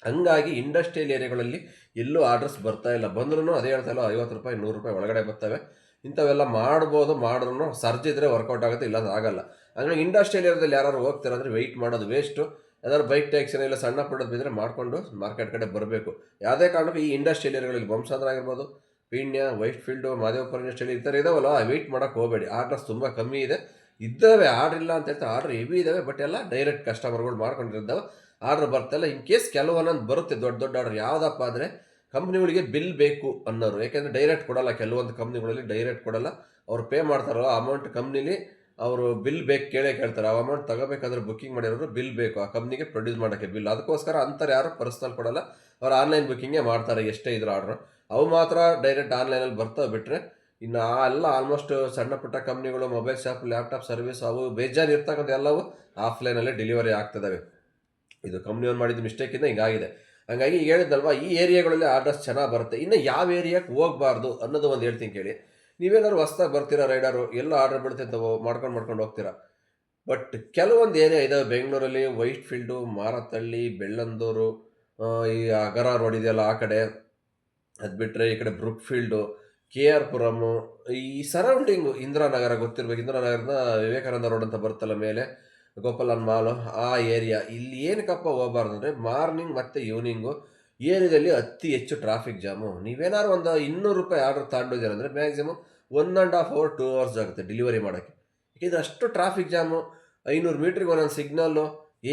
ಹಂಗಾಗಿ ಇಂಡಸ್ಟ್ರಿಯಲ್ ಏರಿಯಾಗಳಲ್ಲಿ ಎಲ್ಲೂ ಆರ್ಡರ್ಸ್ ಬರ್ತಾ ಇಲ್ಲ. ಬಂದ್ರೂ ಅದೇ ಹೇಳ್ತಾ ಇಲ್ಲ, ₹50 ₹100 ಒಳಗಡೆ ಬರ್ತವೆ. ಇಂಥವೆಲ್ಲ ಮಾಡಿದ್ರೂ ಸರ್ಜ್ ಇದ್ದರೆ ವರ್ಕೌಟ್ ಆಗುತ್ತೆ, ಇಲ್ಲಾಂದ್ರೆ ಆಗಲ್ಲ. ಹಂಗಾಗಿ ಇಂಡಸ್ಟ್ರಿಯಲ್ ಏರಿಯಾದಲ್ಲಿ ಯಾರು ಹೋಗ್ತಾರೆ ಅಂದರೆ ವೆಯ್ಟ್ ಮಾಡೋದು ವೇಸ್ಟು. ಯಾವ್ದಾದ್ರು ಬೈಕ್ ಟ್ಯಾಕ್ಸಿನ ಇಲ್ಲ ಸಣ್ಣ ಪುಟ್ಟದ್ದು ಬಿದ್ದರೆ ಮಾಡಿಕೊಂಡು ಮಾರ್ಕೆಟ್ ಕಡೆ ಬರಬೇಕು. ಯಾವುದೇ ಕಾರಣಕ್ಕೂ ಈ ಇಂಡಸ್ಟ್ರಿಯಲ್ ಏರಿಯಾಗಳಲ್ಲಿ ಬಂಸಂದ್ರ ಆಗಿರ್ಬೋದು, Peenya, white field, Madevapura industrial ಈ ಥರ ಇದಾವಲ್ಲ, ವೆಯ್ಟ್ ಮಾಡೋಕ್ಕೆ ಹೋಗಬೇಡಿ. ಆರ್ಡರ್ಸ್ ತುಂಬ ಕಮ್ಮಿ ಇದೆ. ಇದ್ದಾವೆ, ಆರ್ಡ್ರ್ ಇಲ್ಲ ಅಂತ ಹೇಳ್ತಾ, ಆರ್ಡ್ರ್ ಹೆವಿ ಇದ್ದಾವೆ, ಬಟ್ ಎಲ್ಲ ಡೈರೆಕ್ಟ್ ಕಸ್ಟಮರ್ಗಳು ಮಾಡ್ಕೊಂಡಿದ್ದಾವೆ. ಆರ್ಡ್ರ್ ಬರ್ತಾಯಿಲ್ಲ. ಇನ್ ಕೇಸ್ ಕೆಲವೊಂದೊಂದು ಬರುತ್ತೆ ದೊಡ್ಡ ಆರ್ಡ್ರ್. ಯಾವುದಪ್ಪ ಅಂದರೆ ಕಂಪ್ನಿಗಳಿಗೆ ಬಿಲ್ ಬೇಕು ಅನ್ನೋರು. ಯಾಕೆಂದರೆ ಡೈರೆಕ್ಟ್ ಕೊಡಲ್ಲ, ಕೆಲವೊಂದು ಕಂಪ್ನಿಗಳಲ್ಲಿ ಡೈರೆಕ್ಟ್ ಕೊಡಲ್ಲ. ಅವ್ರು ಪೇ ಮಾಡ್ತಾರೋ ಆ ಅಮೌಂಟ್ ಕಂಪ್ನಿಲಿ ಅವರು ಬಿಲ್ ಬೇಕು ಕೇಳ್ತಾರೆ. ಆ ಅಮೌಂಟ್ ತಗೋಬೇಕಾದ್ರೆ ಬುಕ್ಕಿಂಗ್ ಮಾಡಿರೋರು ಬಿಲ್ ಬೇಕು ಆ ಕಂಪ್ನಿಗೆ ಪ್ರೊಡ್ಯೂಸ್ ಮಾಡೋಕ್ಕೆ ಬಿಲ್. ಅದಕ್ಕೋಸ್ಕರ ಅಂತಾರೆ ಯಾರು ಪರ್ಸ್ನಲ್ ಕೊಡಲ್ಲ, ಅವ್ರು ಆನ್ಲೈನ್ ಬುಕ್ಕಿಂಗೇ ಮಾಡ್ತಾರೆ ಎಷ್ಟೇ ಇದ್ರು ಆರ್ಡ್ರು. ಅವು ಮಾತ್ರ ಡೈರೆಕ್ಟ್ ಆನ್ಲೈನಲ್ಲಿ ಬರ್ತಾವೆ. ಬಿಟ್ಟರೆ ಇನ್ನು ಎಲ್ಲ ಆಲ್ಮೋಸ್ಟ್ ಸಣ್ಣ ಪುಟ್ಟ ಕಂಪ್ನಿಗಳು, ಮೊಬೈಲ್ ಶಾಪ್, ಲ್ಯಾಪ್ಟಾಪ್ ಸರ್ವಿಸ್, ಅವು ಬೇಜಾರು ಇರ್ತಕ್ಕಂಥ ಎಲ್ಲವೂ ಆಫ್ಲೈನಲ್ಲೇ ಡೆಲಿವರಿ ಆಗ್ತದವೆ. ಇದು ಕಂಪ್ನಿಯವ್ರು ಮಾಡಿದ ಮಿಸ್ಟೇಕಿಂದ ಹಿಂಗಾಗಿದೆ. ಹಾಗಾಗಿ ಈಗ ಹೇಳಿದ್ನಲ್ವ, ಈ ಏರಿಯಾಗಳಲ್ಲಿ ಆರ್ಡರ್ಸ್ ಚೆನ್ನಾಗಿ ಬರುತ್ತೆ. ಇನ್ನು ಯಾವ ಏರಿಯಾಕ್ಕೆ ಹೋಗಬಾರ್ದು ಅನ್ನೋದು ಒಂದು ಹೇಳ್ತೀನಿ ಕೇಳಿ. ನೀವೇನಾದ್ರು ಹೊಸ್ದಾಗಿ ಬರ್ತೀರಾ ರೈಡರು, ಎಲ್ಲ ಆರ್ಡರ್ ಬಿಡುತ್ತೆ ಅಂತ ಮಾಡ್ಕೊಂಡು ಹೋಗ್ತೀರಾ. ಬಟ್ ಕೆಲವೊಂದು ಏರಿಯಾ ಇದಾವೆ ಬೆಂಗಳೂರಲ್ಲಿ, ವೈಟ್ ಫೀಲ್ಡು, ಮಾರತಳ್ಳಿ, ಬೆಳ್ಳಂದೂರು, ಈ ಅಗರ ರೋಡ್ ಇದೆಯಲ್ಲ ಆ ಕಡೆ. ಅದು ಬಿಟ್ಟರೆ ಈ ಕಡೆ ಬ್ರುಕ್ ಫೀಲ್ಡು, KR ಪುರಮ್ಮು, ಈ ಸರೌಂಡಿಂಗು, ಇಂದಿರಾನಗರ ಗೊತ್ತಿರಬೇಕು. ಇಂದಿರಾನಗರದ ವಿವೇಕಾನಂದ ರೋಡ್ ಅಂತ ಬರುತ್ತಲ್ಲ ಮೇಲೆ, ಗೋಪಾಲನ್ ಮಾಲು, ಆ ಏರಿಯಾ. ಇಲ್ಲಿ ಏನಕ್ಕಪ್ಪ ಹೋಗಬಾರ್ದು ಅಂದರೆ ಮಾರ್ನಿಂಗ್ ಮತ್ತು ಈವ್ನಿಂಗು ಈ ಏರಿಯಾದಲ್ಲಿ ಅತಿ ಹೆಚ್ಚು ಟ್ರಾಫಿಕ್ ಜಾಮು. ನೀವೇನಾದ್ರು ಒಂದು ₹200 ಆರ್ಡರ್ ತಗೊಂಡಿದ್ದೀರಂದ್ರೆ ಮ್ಯಾಕ್ಸಿಮಮ್ 1½ ಅವರ್ 2 ಅವರ್ಸ್ ಆಗುತ್ತೆ ಡೆಲಿವರಿ ಮಾಡೋಕ್ಕೆ. ಯಾಕೆಂದರೆ ಅಷ್ಟು ಟ್ರಾಫಿಕ್ ಜಾಮು. 500 ಮೀಟ್ರಿಗೆ ಒಂದೊಂದು ಸಿಗ್ನಲ್ಲು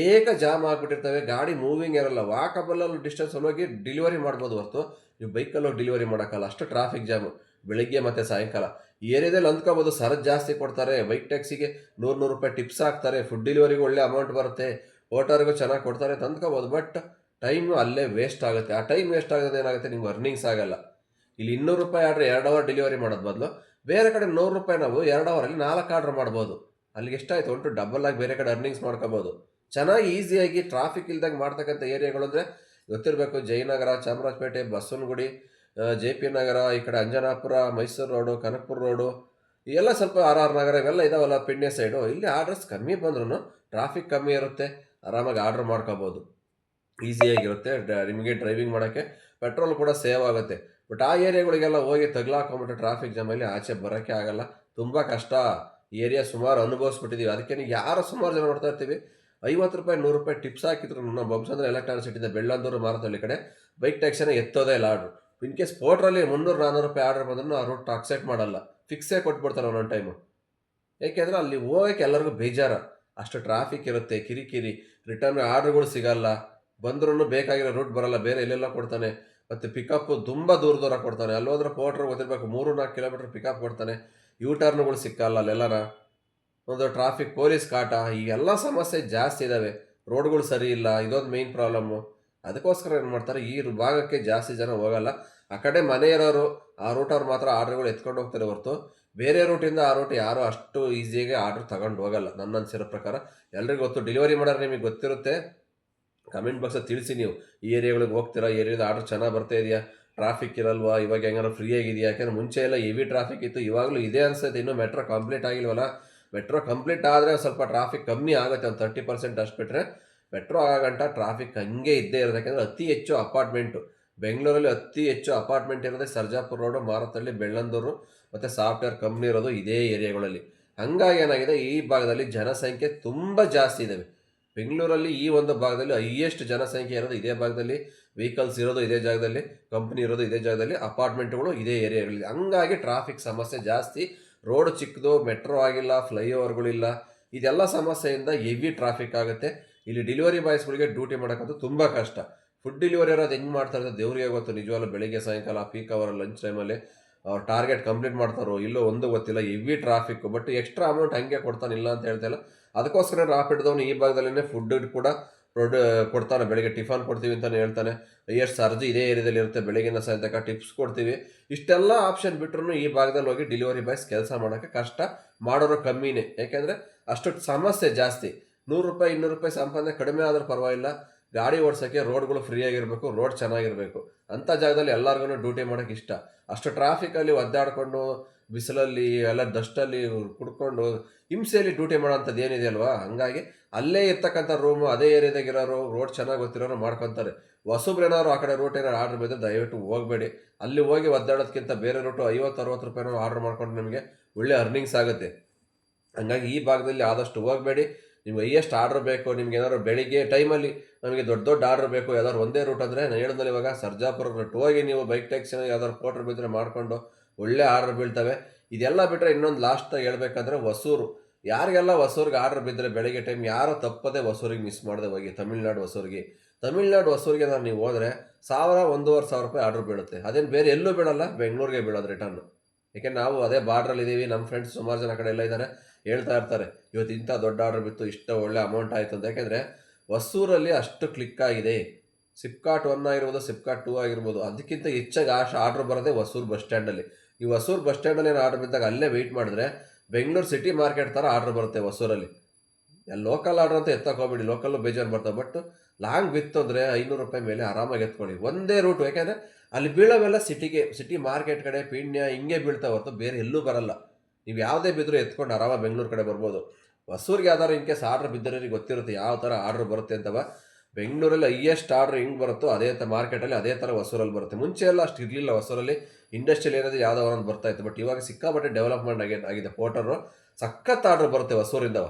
ಏಕ ಜಾಮ್ ಆಗಿಬಿಟ್ಟಿರ್ತವೆ. ಗಾಡಿ ಮೂವಿಂಗ್ ಇರಲ್ಲ. ವಾಕಬಲಲ್ಲಿ ಡಿಸ್ಟೆನ್ಸ್ ಹೋಗಿ ಡೆಲಿವರಿ ಮಾಡ್ಬೋದು ಹೊರತು ನೀವು ಬೈಕಲ್ಲಿ ಹೋಗಿ ಡೆಲಿವರಿ ಮಾಡೋಕ್ಕಲ್ಲ. ಅಷ್ಟು ಟ್ರಾಫಿಕ್ ಜಾಮು ಬೆಳಿಗ್ಗೆ ಮತ್ತು ಸಾಯಂಕಾಲ. ಈ ಏರಿಯಾದಲ್ಲಿ ಅಂದ್ಕೋಬೋದು ಸರಜ್ ಜಾಸ್ತಿ ಕೊಡ್ತಾರೆ, ಬೈಕ್ ಟ್ಯಾಕ್ಸಿಗೆ ₹100 ಟಿಪ್ಸ್ ಹಾಕ್ತಾರೆ, ಫುಡ್ ಡೆಲಿವರಿಗೆ ಒಳ್ಳೆ ಅಮೌಂಟ್ ಬರುತ್ತೆ, ಓಟರ್ಗೂ ಚೆನ್ನಾಗಿ ಕೊಡ್ತಾರೆ ಅಂತ ಅಂದ್ಕೋಬೋದು. ಬಟ್ ಟೈಮು ಅಲ್ಲೇ ವೇಸ್ಟ್ ಆಗುತ್ತೆ. ಆ ಟೈಮ್ ವೇಸ್ಟ್ ಆಗೋದು ಏನಾಗುತ್ತೆ, ನಿಮ್ಗೆ ಅರ್ನಿಂಗ್ಸ್ ಆಗಲ್ಲ. ಇಲ್ಲಿ ₹200 ಆರ್ಡ್ರ್ 2 ಅವರ್ ಡೆಲಿವರಿ ಮಾಡೋದು ಬದಲು ಬೇರೆ ಕಡೆ ₹100 ನಾವು 2 ಅವರಲ್ಲಿ 4 ಆರ್ಡ್ರ್ ಮಾಡ್ಬೋದು. ಅಲ್ಲಿಗೆ ಎಷ್ಟಾಯಿತು, ಒಟ್ಟು ಡಬಲ್ ಆಗಿ ಬೇರೆ ಕಡೆ ಅರ್ನಿಂಗ್ಸ್ ಮಾಡ್ಕೋಬೋದು. ಚೆನ್ನಾಗಿ ಈಸಿಯಾಗಿ ಟ್ರಾಫಿಕ್ ಇಲ್ದಂಗೆ ಮಾಡ್ತಕ್ಕಂಥ ಏರಿಯಾಗಳು ಅಂದರೆ ಗೊತ್ತಿರಬೇಕು. ಜಯನಗರ, ಚಾಮರಾಜಪೇಟೆ, ಬಸವನಗುಡಿ, JP ನಗರ, ಈ ಕಡೆ ಅಂಜನಾಪುರ, ಮೈಸೂರು ರೋಡು, ಕನಕಪುರ ರೋಡು, ಇವೆಲ್ಲ ಸ್ವಲ್ಪ RR ನಗರ ಇವೆಲ್ಲ ಇದಾವಲ್ಲ ಪಿಣ್ಯ ಸೈಡು. ಇಲ್ಲಿ ಆರ್ಡರ್ಸ್ ಕಮ್ಮಿ ಬಂದ್ರೂ ಟ್ರಾಫಿಕ್ ಕಮ್ಮಿ ಇರುತ್ತೆ, ಆರಾಮಾಗಿ ಆರ್ಡ್ರ್ ಮಾಡ್ಕೋಬೋದು. ಈಸಿಯಾಗಿರುತ್ತೆ ನಿಮಗೆ ಡ್ರೈವಿಂಗ್ ಮಾಡೋಕ್ಕೆ. ಪೆಟ್ರೋಲ್ ಕೂಡ ಸೇವ್ ಆಗುತ್ತೆ. ಬಟ್ ಆ ಏರಿಯಾಗಳಿಗೆಲ್ಲ ಹೋಗಿ ತಗ್ಲಾಕೊಂಬಿಟ್ಟು ಟ್ರಾಫಿಕ್ ಜಾಮಲ್ಲಿ ಆಚೆ ಬರೋಕ್ಕೆ ಆಗಲ್ಲ. ತುಂಬ ಕಷ್ಟ. ಈ ಏರಿಯಾ ಸುಮಾರು ಅನುಭವಿಸ್ಬಿಟ್ಟಿದ್ದೀವಿ. ಅದಕ್ಕೆ ಯಾರು ಸುಮಾರು ಜನ ನೋಡ್ತಾ ಇರ್ತೀವಿ, ₹50 ₹100 ಟಿಪ್ಸ್ ಹಾಕಿದ್ರು ನಮ್ಮ ಬಂಸಂದ್ರ ಎಲೆಕ್ಟ್ರಾನಿಕ್ ಸಿಟಿಯಿಂದ ಬೆಳ್ಳಂದೂರು ಮಾರುತಳ್ಳಿ ಕಡೆ ಬೈಕ್ ಟ್ಯಾಕ್ಸಿನ ಎತ್ತೋದೇ ಇಲ್ಲ ಆರ್ಡ್ರು. ಇನ್ ಕೇಸ್ ಪೋರ್ಟ್ರಲ್ಲಿ ₹300-400 ಆರ್ಡರ್ ಬಂದ್ರೂ ಆ ರೂಟ್ ಅಕ್ಸೆಪ್ಟ್ ಮಾಡಲ್ಲ, ಫಿಕ್ಸೇ ಕೊಟ್ಬಿಡ್ತಾರೆ ಒಂದೊಂದು ಟೈಮು. ಏಕೆಂದರೆ ಅಲ್ಲಿ ಹೋಗೋಕ್ಕೆ ಎಲ್ಲರಿಗೂ ಬೇಜಾರು. ಅಷ್ಟು ಟ್ರಾಫಿಕ್ ಇರುತ್ತೆ, ಕಿರಿಕಿರಿ, ರಿಟರ್ನ್ ಆರ್ಡ್ರ್ಗಳು ಸಿಗಲ್ಲ, ಬಂದ್ರೂ ಬೇಕಾಗಿರೋ ರೂಟ್ ಬರಲ್ಲ, ಬೇರೆ ಎಲ್ಲೆಲ್ಲ ಕೊಡ್ತಾನೆ. ಮತ್ತು ಪಿಕಪ್ಪು ತುಂಬ ದೂರ ಕೊಡ್ತಾನೆ. ಅಲ್ಲಿ ಹೋದ್ರೆ ಪೋರ್ಟ್ರ್ ಗೊತ್ತಿರಬೇಕು, 3-4 ಕಿಲೋಮೀಟ್ರ್ ಪಿಕಪ್ ಕೊಡ್ತಾನೆ. ಯೂ ಟರ್ನ್ಗಳು ಸಿಕ್ಕಲ್ಲ ಅಲ್ಲೆಲ್ಲನ. ಒಂದು ಟ್ರಾಫಿಕ್ ಪೊಲೀಸ್ ಕಾಟ, ಈ ಎಲ್ಲ ಸಮಸ್ಯೆ ಜಾಸ್ತಿ ಇದ್ದಾವೆ. ರೋಡ್ಗಳು ಸರಿ ಇಲ್ಲ, ಇದೊಂದು ಮೇಯ್ನ್ ಪ್ರಾಬ್ಲಮ್ಮು. ಅದಕ್ಕೋಸ್ಕರ ಏನು ಮಾಡ್ತಾರೆ, ಈ ಭಾಗಕ್ಕೆ ಜಾಸ್ತಿ ಜನ ಹೋಗಲ್ಲ. ಆ ಕಡೆ ಮನೆ ಇರೋರು ಆ ರೂಟವ್ರು ಮಾತ್ರ ಆರ್ಡ್ರ್ಗಳು ಎತ್ಕೊಂಡು ಹೋಗ್ತಾರೆ ಹೊರತು ಬೇರೆ ರೂಟಿಂದ ಆ ರೂಟ್ ಯಾರೂ ಅಷ್ಟು ಈಸಿಯಾಗಿ ಆರ್ಡ್ರ್ ತಗೊಂಡು ಹೋಗಲ್ಲ ನನ್ನ ಅನ್ಸಿರೋ ಪ್ರಕಾರ. ಎಲ್ರಿಗೂ ಗೊತ್ತು, ಡೆಲಿವರಿ ಮಾಡೋರು ನಿಮಗೆ ಗೊತ್ತಿರುತ್ತೆ. ಕಮೆಂಟ್ ಬಾಕ್ಸಲ್ಲಿ ತಿಳಿಸಿ, ನೀವು ಈ ಏರಿಯಾಗಳಿಗೆ ಹೋಗ್ತೀರಾ, ಈ ಏರಿಯಾದ ಆರ್ಡ್ರ್ ಚೆನ್ನಾಗಿ ಬರ್ತಾ ಇದೆಯಾ, ಟ್ರಾಫಿಕ್ ಇರಲ್ವಾ, ಇವಾಗ ಹೆಂಗಾರು ಫ್ರೀ ಆಗಿದೆಯಾ. ಯಾಕೆಂದರೆ ಮುಂಚೆ ಎಲ್ಲ ಹೆವಿ ಟ್ರಾಫಿಕ್ ಇತ್ತು, ಇವಾಗಲೂ ಇದೆ ಅನ್ಸುತ್ತೆ. ಇನ್ನೂ ಮೆಟ್ರೋ ಕಂಪ್ಲೀಟ್ ಆಗಿಲ್ವಲ್ಲ. ಮೆಟ್ರೋ ಕಂಪ್ಲೀಟ್ ಆದರೆ ಸ್ವಲ್ಪ ಟ್ರಾಫಿಕ್ ಕಮ್ಮಿ ಆಗುತ್ತೆ, ಒಂದು 30% ಅಷ್ಟು ಬಿಟ್ಟರೆ. ಮೆಟ್ರೋ ಆಗಂಟ ಟ್ರಾಫಿಕ್ ಹಂಗೆ ಇದ್ದೇ ಇರೋದು. ಯಾಕೆಂದರೆ ಅತಿ ಹೆಚ್ಚು ಅಪಾರ್ಟ್ಮೆಂಟು ಬೆಂಗಳೂರಲ್ಲಿ ಅತಿ ಹೆಚ್ಚು ಅಪಾರ್ಟ್ಮೆಂಟ್ ಇರೋದೇ ಸರ್ಜಾಪುರ ರೋಡು, ಮಾರುತಳ್ಳಿ, ಬೆಳ್ಳಂದೂರು ಮತ್ತು ಸಾಫ್ಟ್ವೇರ್ ಕಂಪ್ನಿ ಇರೋದು ಇದೇ ಏರಿಯಾಗಳಲ್ಲಿ. ಹಂಗಾಗಿ ಏನಾಗಿದೆ, ಈ ಭಾಗದಲ್ಲಿ ಜನಸಂಖ್ಯೆ ತುಂಬ ಜಾಸ್ತಿ ಇದ್ದಾವೆ. ಬೆಂಗಳೂರಲ್ಲಿ ಈ ಒಂದು ಭಾಗದಲ್ಲಿ ಹೈಯೆಸ್ಟ್ ಜನಸಂಖ್ಯೆ ಇರೋದು ಇದೇ ಭಾಗದಲ್ಲಿ, ವೆಹಿಕಲ್ಸ್ ಇರೋದು ಇದೇ ಜಾಗದಲ್ಲಿ, ಕಂಪ್ನಿ ಇರೋದು ಇದೇ ಜಾಗದಲ್ಲಿ, ಅಪಾರ್ಟ್ಮೆಂಟ್ಗಳು ಇದೇ ಏರಿಯಾಗಳಿದೆ. ಹಂಗಾಗಿ ಟ್ರಾಫಿಕ್ ಸಮಸ್ಯೆ ಜಾಸ್ತಿ. ರೋಡ್ ಚಿಕ್ಕದು, ಮೆಟ್ರೋ ಆಗಿಲ್ಲ, ಫ್ಲೈಓವರ್ಗಳಿಲ್ಲ, ಇದೆಲ್ಲ ಸಮಸ್ಯೆಯಿಂದ ಹೆವಿ ಟ್ರಾಫಿಕ್ ಆಗುತ್ತೆ. ಇಲ್ಲಿ ಡೆಲಿವರಿ ಬಾಯ್ಸ್ಗಳಿಗೆ ಡ್ಯೂಟಿ ಮಾಡೋಕ್ಕಂತೂ ತುಂಬ ಕಷ್ಟ. ಫುಡ್ ಡೆಲಿವರಿ ಇರೋದು ಹೆಂಗೆ ಮಾಡ್ತಾರೆ ಅಂತ ದೇವ್ರಿಗೆ ಗೊತ್ತು. ನಿಜವಾಗ್ಲೂ ಬೆಳಿಗ್ಗೆ ಸಾಯಂಕಾಲ ಪೀಕ್ ಅವರ್ ಲಂಚ್ ಟೈಮಲ್ಲಿ ಅವ್ರು ಟಾರ್ಗೆಟ್ ಕಂಪ್ಲೀಟ್ ಮಾಡ್ತಾರೋ ಇಲ್ಲೋ ಒಂದು ಗೊತ್ತಿಲ್ಲ, heavy traffic. But extra amount ಹಂಗೆ ಕೊಡ್ತಾನಿಲ್ಲ ಅಂತ ಹೇಳ್ತಾಯಿಲ್ಲ. ಅದಕ್ಕೋಸ್ಕರ ರಾಪಿಡ್ದವನು ಈ ಭಾಗದಲ್ಲೇ ಫುಡ್ ಕೂಡ ಕೊಡ್ತಾನೆ. ಬೆಳಗ್ಗೆ ಟಿಫನ್ ಕೊಡ್ತೀವಿ ಅಂತಲೇ ಹೇಳ್ತಾನೆ. ಎಷ್ಟು ಸರ್ಜ್ ಇದೇ ಏರಿಯಾದಲ್ಲಿ ಇರುತ್ತೆ, ಬೆಳಗಿನ ಸಾಯಂಕಾಲ ಟಿಪ್ಸ್ ಕೊಡ್ತೀವಿ. ಇಷ್ಟೆಲ್ಲ ಆಪ್ಷನ್ ಬಿಟ್ಟರು ಈ ಭಾಗದಲ್ಲಿ ಹೋಗಿ ಡೆಲಿವರಿ ಬಾಯ್ಸ್ ಕೆಲಸ ಮಾಡೋಕ್ಕೆ ಕಷ್ಟ, ಮಾಡೋರು ಕಮ್ಮಿನೇ. ಯಾಕೆಂದರೆ ಅಷ್ಟು ಸಮಸ್ಯೆ ಜಾಸ್ತಿ. ₹100 ₹200 ಸಂಪಾದನೆ ಕಡಿಮೆ ಆದರೂ ಪರವಾಗಿಲ್ಲ, ಗಾಡಿ ಓಡಿಸೋಕ್ಕೆ ರೋಡ್ಗಳು ಫ್ರೀ ಆಗಿರಬೇಕು, ರೋಡ್ ಚೆನ್ನಾಗಿರಬೇಕು. ಅಂಥ ಜಾಗದಲ್ಲಿ ಎಲ್ಲರಿಗೂ ಡ್ಯೂಟಿ ಮಾಡೋಕ್ಕೆ ಇಷ್ಟ. ಅಷ್ಟು ಟ್ರಾಫಿಕಲ್ಲಿ ಒದ್ದಾಡಿಕೊಂಡು ಬಿಸಿಲಲ್ಲಿ ಎಲ್ಲ ಡಸ್ಟಲ್ಲಿ ಕುಡ್ಕೊಂಡು ಹಿಂಸೆಯಲ್ಲಿ ಡ್ಯೂಟಿ ಮಾಡೋಂಥದ್ದು ಏನಿದೆ ಅಲ್ವಾ. ಹಂಗಾಗಿ ಅಲ್ಲೇ ಇರ್ತಕ್ಕಂಥ ರೂಮು ಅದೇ ಏರಿಯಾದಾಗಿರೋರು, ರೋಡ್ ಚೆನ್ನಾಗಿ ಗೊತ್ತಿರೋರು ಮಾಡ್ಕೊತಾರೆ. ಹೊಸಬ್ರೇನಾದ್ರು ಆ ಕಡೆ ರೂಟ್ ಏನಾರು ಆರ್ಡ್ರ್ ಬಿದ್ದರೆ ದಯವಿಟ್ಟು ಹೋಗಬೇಡಿ. ಅಲ್ಲಿ ಹೋಗಿ ಒದ್ದಾಡೋದಕ್ಕಿಂತ ಬೇರೆ ರೂಟು ₹50-60 ಆರ್ಡ್ರ್ ಮಾಡ್ಕೊಂಡು ನಿಮಗೆ ಒಳ್ಳೆ ಅರ್ನಿಂಗ್ಸ್ ಆಗುತ್ತೆ. ಹಂಗಾಗಿ ಈ ಭಾಗದಲ್ಲಿ ಆದಷ್ಟು ಹೋಗಬೇಡಿ. ನಿಮ್ಗೆ ಹೈಯೆಸ್ಟ್ ಆರ್ಡ್ರ್ ಬೇಕು, ನಿಮ್ಗೆ ಏನಾದ್ರು ಬೆಳಿಗ್ಗೆ ಟೈಮಲ್ಲಿ ನಮಗೆ ದೊಡ್ಡ ಆರ್ಡ್ರ್ ಬೇಕು, ಯಾವ್ದಾದ್ರು ಒಂದೇ ರೂಟ್ ಅಂದರೆ ನಾನು ಹೇಳಿದ್ಮೇಲೆ ಇವಾಗ ಸರ್ಜಾಪುರ ರೂಟ್ ಹೋಗಿ ನೀವು ಬೈಕ್ ಟ್ಯಾಕ್ಸಿನ ಯಾವ್ದಾದ್ರು ಪೋಟ್ರ್ ಬಿದ್ದರೆ ಮಾಡಿಕೊಂಡು ಒಳ್ಳೆ ಆರ್ಡ್ರ್ ಬೀಳ್ತವೆ. ಇದೆಲ್ಲ ಬಿಟ್ಟರೆ ಇನ್ನೊಂದು ಲಾಸ್ಟಾಗಿ ಹೇಳ್ಬೇಕಂದ್ರೆ ಹೊಸೂರು. ಯಾರಿಗೆಲ್ಲ ಹೊಸೂರಿಗೆ ಆರ್ಡ್ರ್ ಬಿದ್ದರೆ ಬೆಳಗ್ಗೆ ಟೈಮ್ ಯಾರೋ ತಪ್ಪದೆ ಹೊಸೂರಿಗೆ ಮಿಸ್ ಮಾಡದೆ ಹೋಗಿ. ತಮಿಳ್ನಾಡು ಹೊಸೂರಿಗೆ ನಾನು ನೀವು ಹೋದರೆ ₹1,000-1,500 ಆರ್ಡ್ರ್ ಬೀಳುತ್ತೆ. ಅದೇನು ಬೇರೆ ಎಲ್ಲೂ ಬೀಳಲ್ಲ, ಬೆಂಗಳೂರಿಗೆ ಬೀಳೋದು ರಿಟರ್ನು. ಏಕೆಂದರೆ ನಾವು ಅದೇ ಬಾರ್ಡ್ರಲ್ಲಿ ಇದ್ದೀವಿ. ನಮ್ಮ ಫ್ರೆಂಡ್ಸ್ ಸುಮಾರು ಜನ ಕಡೆ ಎಲ್ಲ ಇದ್ದಾರೆ, ಹೇಳ್ತಾ ಇರ್ತಾರೆ ಇವತ್ತು ಇಂಥ ದೊಡ್ಡ ಆರ್ಡ್ರ್ ಬಿತ್ತು, ಇಷ್ಟು ಒಳ್ಳೆ ಅಮೌಂಟ್ ಆಯಿತು ಅಂತ. ಯಾಕೆಂದರೆ ಹೊಸೂರಲ್ಲಿ ಅಷ್ಟು ಕ್ಲಿಕ್ ಆಗಿದೆ. ಸಿಪ್ಕಾಟ್ 1 ಆಗಿರ್ಬೋದು, ಸಿಪ್ಕಾಟ್ 2 ಆಗಿರ್ಬೋದು, ಅದಕ್ಕಿಂತ ಹೆಚ್ಚಾಗಿ ಆರ್ಡ್ರ್ ಬರೋದೇ ಹೊಸೂರು ಬಸ್ ಸ್ಟ್ಯಾಂಡಲ್ಲಿ. ಈ ಹೊಸೂರು ಬಸ್ ಸ್ಟ್ಯಾಂಡಲ್ಲಿ ಏನು ಆರ್ಡ್ರ್ ಬಿದ್ದಾಗ ಅಲ್ಲೇ ವೆಯ್ಟ್ ಮಾಡಿದ್ರೆ ಬೆಂಗಳೂರು ಸಿಟಿ ಮಾರ್ಕೆಟ್ ಥರ ಆರ್ಡ್ರ್ ಬರುತ್ತೆ ಹೊಸೂರಲ್ಲಿ. ಲೋಕಲ್ ಆರ್ಡ್ರ್ ಅಂತ ಎತ್ತಕೋಬೇಡಿ, ಲೋಕಲ್ಲು ಬೇಜಾರು ಬರ್ತವೆ. ಬಟ್ ಲಾಂಗ್ ಬಿತ್ತು ಅಂದರೆ ₹500 ಮೇಲೆ ಆರಾಮಾಗಿ ಎತ್ಕೊಳ್ಳಿ. ಒಂದೇ ರೂಟು, ಯಾಕೆಂದರೆ ಅಲ್ಲಿ ಬೀಳೋವೆಲ್ಲ ಸಿಟಿ ಮಾರ್ಕೆಟ್ ಕಡೆ, ಪೀಣ್ಯ ಹಿಂಗೆ ಬೀಳ್ತಾವೆ ಹೊರತು ಬೇರೆ ಎಲ್ಲೂ ಬರಲ್ಲ. ನೀವು ಯಾವುದೇ ಬಿದ್ದರೂ ಎತ್ಕೊಂಡು ಆರಾಮಾಗಿ ಬೆಂಗಳೂರು ಕಡೆ ಬರ್ಬೋದು. ಹೊಸೂರಿಗೆ ಯಾವ್ದಾದ್ರು ಇನ್ ಕೇಸ್ ಆರ್ಡ್ರ್ ಬಿದ್ದರಿಗೆ ಗೊತ್ತಿರುತ್ತೆ ಯಾವ ಥರ ಆರ್ಡ್ರ್ ಬರುತ್ತೆ ಅಂತವ. ಬೆಂಗಳೂರಲ್ಲಿ ಹೈಯೆಸ್ಟ್ ಆರ್ಡ್ರ್ ಹಿಂಗೆ ಬರುತ್ತೋ ಅದೇ ಥರ ಮಾರ್ಕೆಟಲ್ಲಿ ಅದೇ ಥರ ಹೊಸೂರಲ್ಲಿ ಬರುತ್ತೆ. ಮುಂಚೆ ಎಲ್ಲ ಅಷ್ಟು ಇರಲಿಲ್ಲ ಹೊಸೂರಲ್ಲಿ. ಇಂಡಸ್ಟ್ರಿಯಲ್ ಏನಾದರೂ ಯಾವುದೋ ಒಂದು ಬರ್ತಾಯಿತ್ತು. ಬಟ್ ಇವಾಗ ಸಿಕ್ಕಾಪಟ್ಟೆ ಡೆವಲಪ್ಮೆಂಟ್ ಆಗಿದೆ. ಪೋರ್ಟರು ಸಖತ್ ಆರ್ಡ್ರ್ ಬರುತ್ತೆ ಹೊಸೂರಿಂದವ.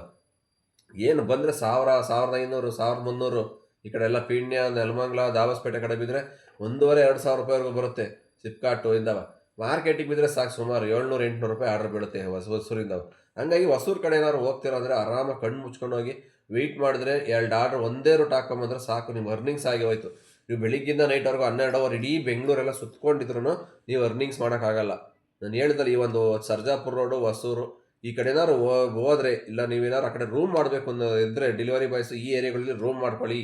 ಏನು ಬಂದರೆ 1000, 1500, 1300. ಈ ಕಡೆ ಎಲ್ಲ ಪೀಣ್ಯ, ನೆಲಮಂಗಲ, ದಾಬಸ್ಪೇಟೆ ಕಡೆ ಬಿದ್ದರೆ 1,500-2,000 ರೂಪಾಯಿವರೆಗೂ ಬರುತ್ತೆ ಫ್ಲಿಪ್ಕಾರ್ಟು ಇಂದವ. ಮಾರ್ಕೆಟಿಗೆ ಬಿದ್ದರೆ ಸಾಕು ಸುಮಾರು 700-800 ರೂಪಾಯಿ ಆರ್ಡರ್ ಬೀಳುತ್ತೆ ಹೊಸೂರಿಂದವ. ಹಂಗಾಗಿ ಹೊಸೂರು ಕಡೆ ಏನಾದ್ರು ಹೋಗ್ತೀರ ಅಂದರೆ ಆರಾಮಾಗಿ ಕಣ್ಣು ಮುಚ್ಕೊಂಡು ಹೋಗಿ ವೆಯ್ಟ್ ಮಾಡಿದ್ರೆ 2 ಆರ್ಡ್ರ್ ಒಂದೇ ರೂಟ್ ಹಾಕೊಂಬಂದ್ರೆ ಸಾಕು, ನಿಮ್ಮ ಅರ್ನಿಂಗ್ಸ್ ಆಗಿ ಹೋಯ್ತು. ನೀವು ಬೆಳಿಗ್ಗಿಂದ ನೈಟ್ವರೆಗೂ 12 ಅವರ್ ಇಡೀ ಬೆಂಗಳೂರೆಲ್ಲ ಸುತ್ಕೊಂಡಿದ್ರು ನೀವು ಅರ್ನಿಂಗ್ಸ್ ಮಾಡೋಕ್ಕಾಗಲ್ಲ. ನಾನು ಹೇಳ್ದಲ್ಲ, ಈ ಒಂದು ಸರ್ಜಾಪುರ ರೋಡು, ಹೊಸೂರು ಈ ಕಡೆ ಏನಾದ್ರು ಹೋದರೆ, ಇಲ್ಲ ನೀವೇನಾದ್ರು ಆ ಕಡೆ ರೂಮ್ ಮಾಡಬೇಕು ಅನ್ನೋ ಇದ್ದರೆ ಡೆಲಿವರಿ ಬಾಯ್ಸ್ ಈ ಏರಿಯಾಗಳಲ್ಲಿ ರೂಮ್ ಮಾಡ್ಕೊಳ್ಳಿ.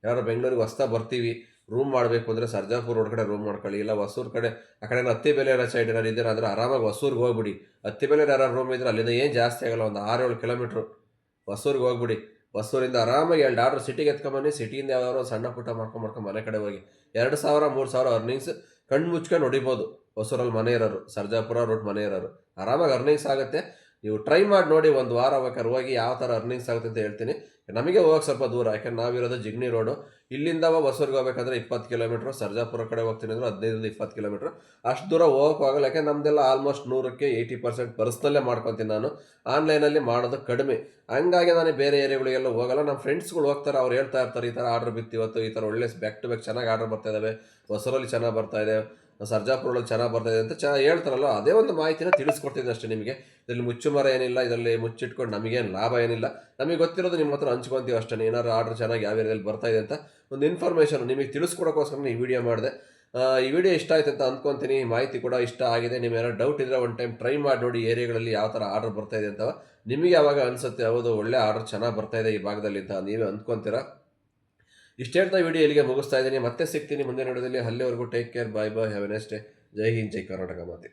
ಯಾರು ಬೆಂಗಳೂರಿಗೆ ಹೊಸ್ತಾ ಬರ್ತೀವಿ ರೂಮ್ ಮಾಡಬೇಕು ಅಂದರೆ ಸರ್ಜಾಪುರ ರೋಡ್ ಕಡೆ ರೂಮ್ ಮಾಡ್ಕೊಳ್ಳಿ. ಇಲ್ಲ ಹೊಸೂರು ಕಡೆ ಆ ಕಡೆ ಅತ್ತಿಬೇಲೆರ ಸೈಡ್ ಏನಾರು ಇದ್ದೀರಾ ಅಂದರೆ ಆರಾಮಾಗಿ ಹೊಸೂರಿಗೆ ಹೋಗ್ಬಿಡಿ. ಅತ್ತಿಬೇಲೆರ ಯಾರು ರೂಮ್ ಇದ್ರೆ ಅಲ್ಲಿಂದ ಏನು ಜಾಸ್ತಿ ಆಗಲ್ಲ, ಒಂದು 6-7 ಕಿಲೋಮೀಟ್ರು ಹೊಸೂರಿಗೆ ಹೋಗ್ಬಿಡಿ. ಹೊಸೂರಿಂದ ಆರಾಮಾಗಿ 2 ಆರ್ಡ್ರ್ ಸಿಟಿಗೆ ಎತ್ಕೊಂಬನ್ನಿ. ಸಿಟಿಯಿಂದ ಯಾವ್ದಾದ್ರು ಸಣ್ಣ ಪುಟ್ಟ ಮಾಡ್ಕೊಂಡು ಮನೆ ಕಡೆ ಹೋಗಿ 2,000-3,000 ಅರ್ನಿಂಗ್ಸ್ ಕಣ್ಣು ಮುಚ್ಕೊಂಡು ಹೊಡಿಬೋದು. ಹೊಸೂರಲ್ಲಿ ಮನೆ ಇರೋರು, ಸರ್ಜಾಪುರ ರೋಡ್ ಮನೆ ಇರೋರು ಆರಾಮಾಗಿ ಅರ್ನಿಂಗ್ಸ್ ಆಗುತ್ತೆ. ನೀವು ಟ್ರೈ ಮಾಡಿ ನೋಡಿ, ಒಂದು ವಾರ ಬೇಕಾದ್ರೆ ಹೋಗಿ ಯಾವ ಥರ ಅರ್ನಿಂಗ್ಸ್ ಆಗುತ್ತೆ ಅಂತ ಹೇಳ್ತೀನಿ. ನಮಗೆ ಹೋಗಕ್ಕೆ ಸ್ವಲ್ಪ ದೂರ, ಯಾಕೆಂದ್ರೆ ನಾವಿರೋದು ಜಿಗ್ನಿ ರೋಡು. ಇಲ್ಲಿಂದ ಹೊಸೂರಿಗೆ ಹೋಗ್ಬೇಕಂದ್ರೆ 20 ಕಿಲೋಮೀಟ್ರು, ಸರ್ಜಾಪುರ ಕಡೆ ಹೋಗ್ತೀನಿ ಅಂದರೆ 15-20 ಕಿಲೋಮೀಟ್ರು. ಅಷ್ಟು ದೂರ ಹೋಗೋಕ್ಕಾಗಲ್ಲ, ಯಾಕೆಂದ್ರೆ ನಮ್ಮದೆಲ್ಲ ಆಲ್ಮೋಸ್ಟ್ 100ಕ್ಕೆ 80% ಪರ್ಸ್ನಲ್ಲೇ ಮಾಡ್ಕೊತೀನಿ ನಾನು. ಆನ್ಲೈನಲ್ಲಿ ಮಾಡೋದು ಕಡಿಮೆ. ಹಂಗಾಗಿ ನಾನು ಬೇರೆ ಏರಿಯಾಗಳಿಗೆಲ್ಲ ಹೋಗಲ್ಲ. ನಮ್ಮ ಫ್ರೆಂಡ್ಸ್ಗಳು ಹೋಗ್ತಾರೆ, ಅವ್ರು ಹೇಳ್ತಾ ಇರ್ತಾರೆ ಈ ಥರ ಆರ್ಡ್ರ್ ಬಿತ್ತು ಇವತ್ತು, ಈ ಥರ ಒಳ್ಳೆ ಬ್ಯಾಕ್ ಟು ಬ್ಯಾಕ್ ಚೆನ್ನಾಗಿ ಆರ್ಡ್ರ್ ಬರ್ತಾ ಇದ್ದಾವೆ, ಹೊಸೂರಲ್ಲಿ ಚೆನ್ನಾಗಿ ಬರ್ತಾ ಇದೆ, ಸರ್ಜಾಪುರದಲ್ಲಿ ಚೆನ್ನಾಗಿ ಬರ್ತಾಯಿದೆ ಅಂತ ಹೇಳ್ತಾರಲ್ಲ, ಅದೇ ಒಂದು ಮಾಹಿತಿನ ತಿಳಿಸ್ಕೊಡ್ತಿದ್ದೀನಿ ಅಷ್ಟೇ ನಿಮಗೆ. ಇದರಲ್ಲಿ ಮುಚ್ಚುಮರ ಏನಿಲ್ಲ, ಇದರಲ್ಲಿ ಮುಚ್ಚಿಟ್ಕೊಂಡು ನಮಗೇನು ಲಾಭ ಏನಿಲ್ಲ. ನಮಗೆ ಗೊತ್ತಿರೋದು ನಿಮ್ಮ ಹತ್ರ ಹಂಚ್ಕೊತೀವಿ ಅಷ್ಟೇ. ಏನಾದ್ರು ಆರ್ಡ್ರ್ ಚೆನ್ನಾಗಿ ಯಾವ ಏರಿಯಾದಲ್ಲಿ ಬರ್ತಾಯಿದೆ ಅಂತ ಒಂದು ಇನ್ಫಾರ್ಮೇಷನ್ ನಿಮಗೆ ತಿಳಿಸ್ಕೊಡೋಕ್ಕೋಸ್ಕರ ಈ ವಿಡಿಯೋ ಮಾಡಿದೆ. ಈ ವಿಡಿಯೋ ಇಷ್ಟ ಆಯ್ತು ಅಂತ ಅಂದ್ಕೊತೀನಿ. ಮಾಹಿತಿ ಕೂಡ ಇಷ್ಟ ಆಗಿದೆ. ನಿಮ್ಗೆ ಏನಾದ್ರು ಡೌಟ್ ಇದ್ದರೆ ಒಂದು ಟೈಮ್ ಟ್ರೈ ಮಾಡಿ ನೋಡಿ ಏರಿಯಾಗಳಲ್ಲಿ ಯಾವ ಥರ ಆರ್ಡ್ರ್ ಬರ್ತಾಯಿದೆ ಅಂತ. ನಿಮಗೆ ಯಾವಾಗ ಅನಿಸುತ್ತೆ ಹೌದು ಒಳ್ಳೆ ಆರ್ಡ್ರ್ ಚೆನ್ನಾಗಿ ಬರ್ತಾಯಿದೆ ಈ ಭಾಗದಲ್ಲಿ ಅಂತ ನೀವೇ ಅಂದ್ಕೊತೀರಾ. ಇಷ್ಟು ಹೇಳ್ತಾ ವಿಡಿಯೋ ಇಲ್ಲಿಗೆ ಮುಗಿಸ್ತಾ ಇದ್ದೀನಿ. ಮತ್ತೆ ಸಿಗ್ತೀನಿ ಮುಂದಿನ ವಿಡಿಯೋದಲ್ಲಿ. ಅಲ್ಲಿವರೆಗೂ take care, bye bye, have a nice day. ಜೈ ಹಿಂದ್, ಜೈ ಕರ್ನಾಟಕ ಮಾತೆ.